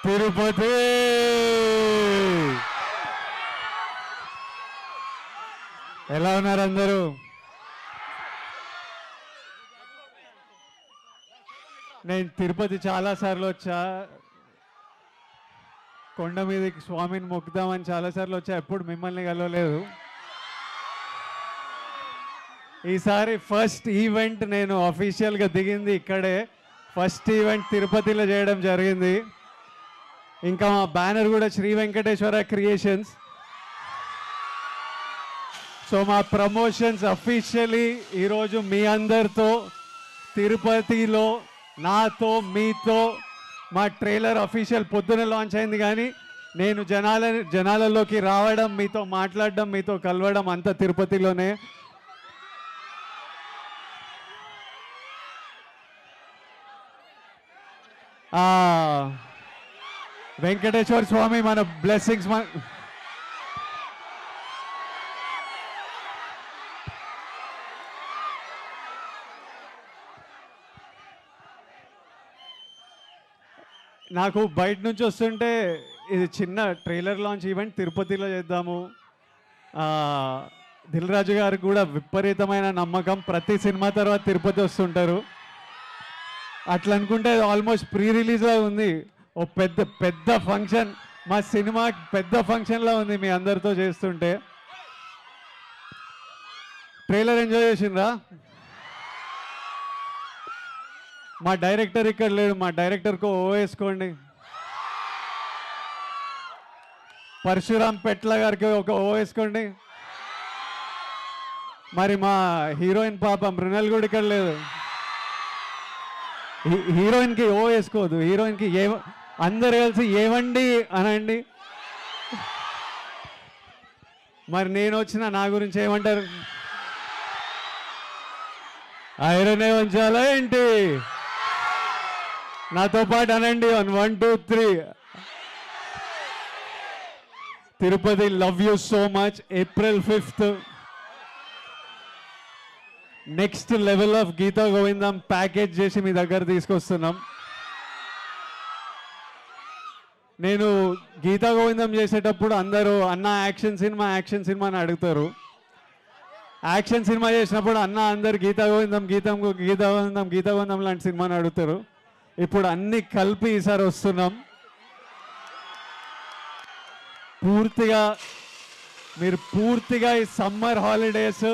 తిరుపతి. ఎలా ఉన్నారు అందరూ? నేను తిరుపతి చాలాసార్లు వచ్చా. కొండ మీదకి స్వామిని మొక్కుదామని చాలాసార్లు వచ్చా, ఎప్పుడు మిమ్మల్ని కలవలేదు. ఈసారి ఫస్ట్ ఈవెంట్ నేను అఫీషియల్గా దిగింది ఇక్కడే. ఫస్ట్ ఈవెంట్ తిరుపతిలో చేయడం జరిగింది. ఇంకా మా బ్యానర్ కూడా శ్రీ వెంకటేశ్వర క్రియేషన్స్. సో మా ప్రమోషన్స్ అఫీషియలీ ఈరోజు మీ అందరితో తిరుపతిలో నాతో మీతో. మా ట్రైలర్ అఫీషియల్ పొద్దున లాంచ్ అయింది, కానీ నేను జనాలలోకి రావడం, మీతో మాట్లాడడం, మీతో కలవడం అంతా తిరుపతిలోనే. వెంకటేశ్వర స్వామి మన బ్లెస్సింగ్స్ నాకు బయట నుంచి వస్తుంటే ఇది చిన్న ట్రైలర్ లాంచ్ ఈవెంట్ తిరుపతిలో చేద్దాము. దిల్ రాజు గారికి కూడా విపరీతమైన నమ్మకం, ప్రతి సినిమా తర్వాత తిరుపతి వస్తుంటారు. అట్లా అనుకుంటే ఆల్మోస్ట్ ప్రీ రిలీజ్లా ఉంది. ఓ పెద్ద పెద్ద ఫంక్షన్, మా సినిమా పెద్ద ఫంక్షన్లా ఉంది మీ అందరితో చేస్తుంటే. ట్రైలర్ ఎంజాయ్ చేసిండ్రా? మా డైరెక్టర్ ఇక్కడ లేడు, మా డైరెక్టర్కు ఓ వేసుకోండి. పరశురామ్ పెట్ల గారికి ఒక ఓ వేసుకోండి. మరి మా హీరోయిన్ పాప మృణల్ కూడా ఇక్కడ లేదు. హీరోయిన్కి ఓ వేసుకోవద్దు, హీరోయిన్కి అందరు కలిసి ఏవండి అనండి. మరి నేను వచ్చిన నా గురించి ఏమంటారు? ఐరనే ఉంచాలా ఏంటి? నాతో పాటు అనండి. 1 2 3. Tirupati, love you so much. April 5th next level of Geetha Govindam package చేసి మీ దగ్గర తీసుకొస్తున్నాం. నేను గీతా గోవిందం చేసేటప్పుడు అందరూ అన్న యాక్షన్ సినిమా అని అడుగుతారు. యాక్షన్ సినిమా చేసినప్పుడు అన్న అందరు గీతా గోవిందం లాంటి సినిమాని అడుగుతారు. ఇప్పుడు అన్ని కలిపి ఈసారి వస్తున్నాం. మీరు పూర్తిగా ఈ సమ్మర్ హాలిడేస్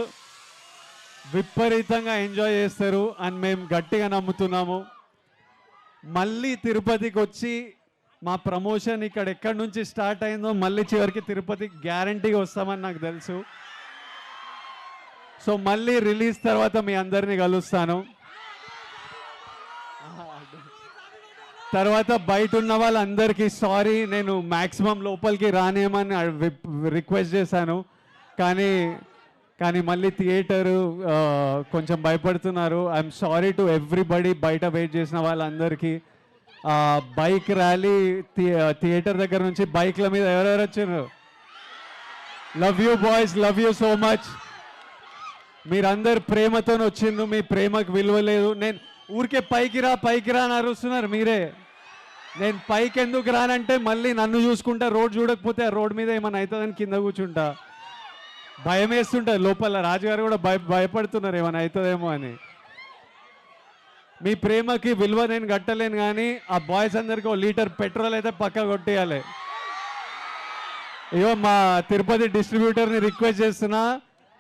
విపరీతంగా ఎంజాయ్ చేస్తారు అని మేము గట్టిగా నమ్ముతున్నాము. మళ్ళీ తిరుపతికి వచ్చి మా ప్రమోషన్ ఇక్కడ ఎక్కడి నుంచి స్టార్ట్ అయిందో మళ్ళీ చివరికి తిరుపతికి గ్యారంటీగా వస్తామని నాకు తెలుసు. సో మళ్ళీ రిలీజ్ తర్వాత మీ అందరినీ కలుస్తాను. తర్వాత బయట ఉన్న వాళ్ళందరికీ సారీ, నేను మ్యాక్సిమం లోపలికి రానేమని రిక్వెస్ట్ చేశాను, కానీ మళ్ళీ థియేటరు కొంచెం భయపడుతున్నారు. ఐఎమ్ సారీ టు ఎవ్రీబడి, బయట వెయిట్ చేసిన వాళ్ళందరికీ. బైక్ ర్యాలీ థియేటర్ దగ్గర నుంచి బైక్ల మీద ఎవరెవరు వచ్చారు? Love you boys, love you so much. మీరందరు ప్రేమతో వచ్చిండ్రు, మీ ప్రేమకు విలువ లేదు. నేను ఊరికే పైకి రా అని అరుస్తున్నారు మీరే. నేను పైకి ఎందుకు రానంటే మళ్ళీ నన్ను చూసుకుంటా, రోడ్ చూడకపోతే ఆ రోడ్ మీద ఏమైనా అవుతుందని కింద కూర్చుంటా. భయం వేస్తుంటుంది లోపల. రాజుగారు కూడా భయపడుతున్నారు ఏమైనా అవుతుందేమో అని. మీ ప్రేమకి విలువ నేను కట్టలేను, కానీ ఆ బాయ్స్ అందరికీ 1 లీటర్ పెట్రోల్ అయితే పక్కా కొట్టేయాలి. అయ్యో మా తిరుపతి డిస్ట్రిబ్యూటర్ని రిక్వెస్ట్ చేస్తున్నా,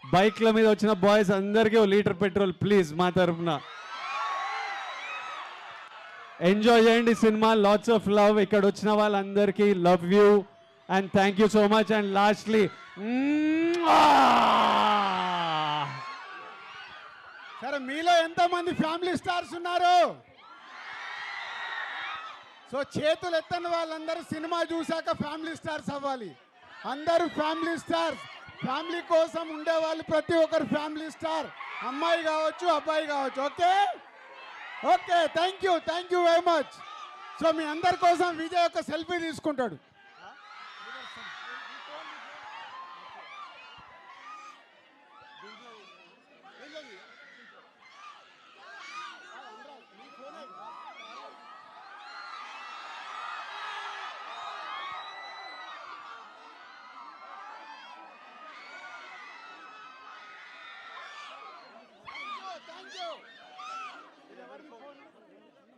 బైక్ల మీద వచ్చిన బాయ్స్ అందరికీ 1 లీటర్ పెట్రోల్ ప్లీజ్ మా తరఫున. ఎంజాయ్ చేయండి సినిమా. Lots of love. ఇక్కడ వచ్చిన వాళ్ళందరికీ love you and thank you so much. And lastly సరే, మీలో ఎంతమంది ఫ్యామిలీ స్టార్స్ ఉన్నారు? సో చేతులు ఎత్తని వాళ్ళందరూ సినిమా చూశాక ఫ్యామిలీ స్టార్స్ అవ్వాలి. అందరూ ఫ్యామిలీ స్టార్స్. ఫ్యామిలీ కోసం ఉండేవాళ్ళు ప్రతి ఒక్కరు ఫ్యామిలీ స్టార్. అమ్మాయి కావచ్చు, అబ్బాయి కావచ్చు. Okay, thank you very much. So మీ అందరి కోసం విజయ్ ఒక సెల్ఫీ తీసుకుంటాడు.